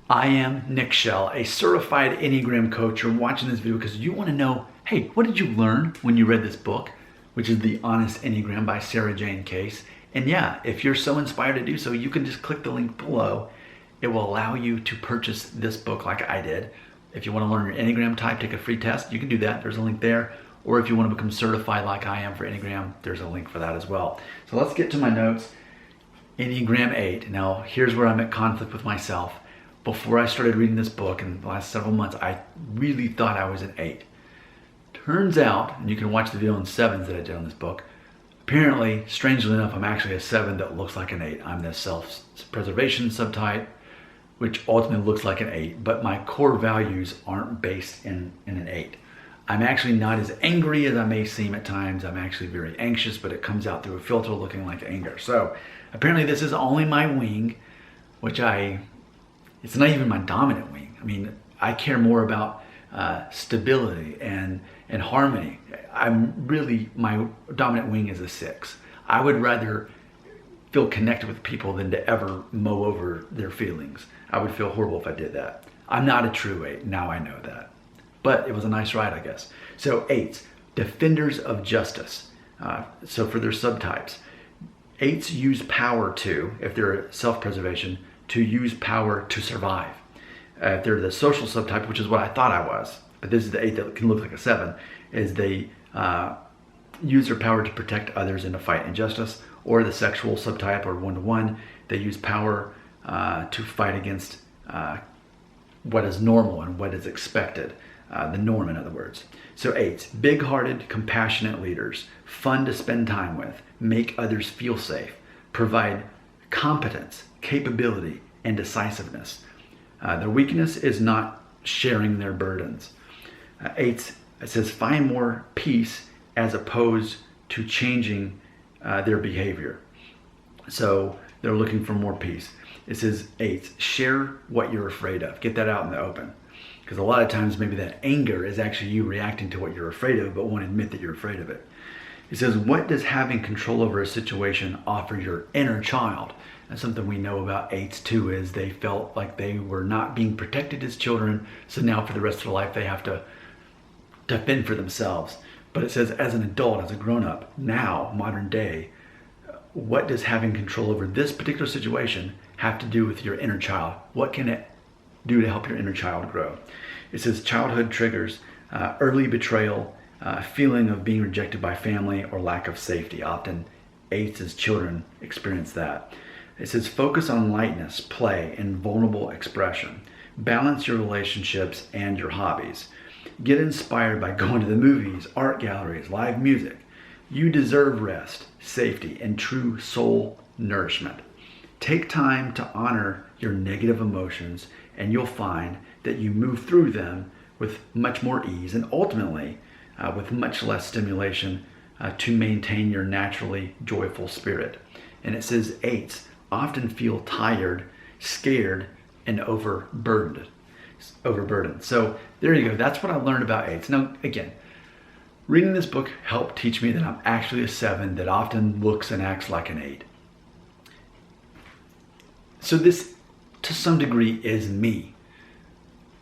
I am Nick Shell, a certified Enneagram coach. You're watching this video because you want to know, hey, what did you learn when you read this book, which is The Honest Enneagram by Sarajane Case. And yeah, if you're so inspired to do so, you can just click the link below. It will allow you to purchase this book like I did. If you want to learn your Enneagram type, take a free test, you can do that. There's a link there. Or if you want to become certified like I am for Enneagram, there's a link for that as well. So let's get to my notes. Enneagram 8. Now, here's where I'm at conflict with myself. Before I started reading this book in the last several months, I really thought I was an 8. Turns out, and you can watch the video on 7s that I did on this book, apparently, strangely enough, I'm actually a 7 that looks like an 8. I'm the self-preservation subtype, which ultimately looks like an 8, but my core values aren't based in an 8. I'm actually not as angry as I may seem at times. I'm actually very anxious, but it comes out through a filter looking like anger. So apparently this is only my wing, which it's not even my dominant wing. I mean, I care more about stability and harmony. My dominant wing is a 6. I would rather feel connected with people than to ever mow over their feelings. I would feel horrible if I did that. I'm not a true 8, now I know that. But it was a nice ride, I guess. So 8s, defenders of justice. So for their subtypes, 8s use power to, if they're self-preservation, to use power to survive. If they're the social subtype, which is what I thought I was, but this is the 8 that can look like a 7, is they use their power to protect others and to fight injustice. Or the sexual subtype, or 1-to-1, they use power to fight against what is normal and what is expected. The norm, in other words. So 8s, big-hearted, compassionate leaders, fun to spend time with, make others feel safe, provide competence, capability, and decisiveness. Their weakness is not sharing their burdens. 8s, it says, find more peace as opposed to changing their behavior. So they're looking for more peace. It says 8s, share what you're afraid of. Get that out in the open. Because a lot of times maybe that anger is actually you reacting to what you're afraid of, but won't admit that you're afraid of it. It says, what does having control over a situation offer your inner child? And something we know about 8s too is they felt like they were not being protected as children, so now for the rest of their life they have to fend for themselves. But it says, as an adult, as a grown-up, now, modern day, what does having control over this particular situation have to do with your inner child? What can it do to help your inner child grow? It says childhood triggers, early betrayal, feeling of being rejected by family, or lack of safety. Often 8s as children experience that. It says focus on lightness, play, and vulnerable expression. Balance your relationships and your hobbies. Get inspired by going to the movies, art galleries, live music. You deserve rest, safety, and true soul nourishment. Take time to honor your negative emotions, and you'll find that you move through them with much more ease and ultimately with much less stimulation to maintain your naturally joyful spirit. And it says 8s often feel tired, scared, and overburdened. So there you go. That's what I learned about 8s. Now, again, reading this book helped teach me that I'm actually a 7 that often looks and acts like an 8. So this, to some degree, is me.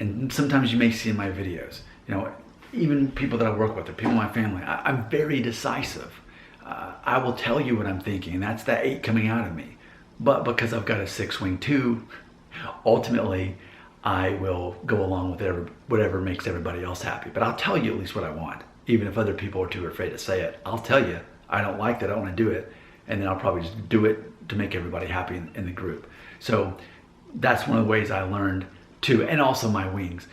And sometimes you may see in my videos, even people that I work with or people in my family, I'm very decisive. I will tell you what I'm thinking, and that's that 8 coming out of me. But because I've got a 6 wing too, ultimately, I will go along with whatever makes everybody else happy. But I'll tell you at least what I want, even if other people are too afraid to say it. I'll tell you, I don't like that, I don't want to do it, and then I'll probably just do it to make everybody happy in the group. So that's one of the ways I learned too, and also my wings.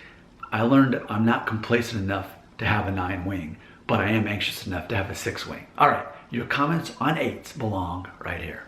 I learned I'm not complacent enough to have a 9 wing, but I am anxious enough to have a 6 wing. All right, your comments on 8s belong right here.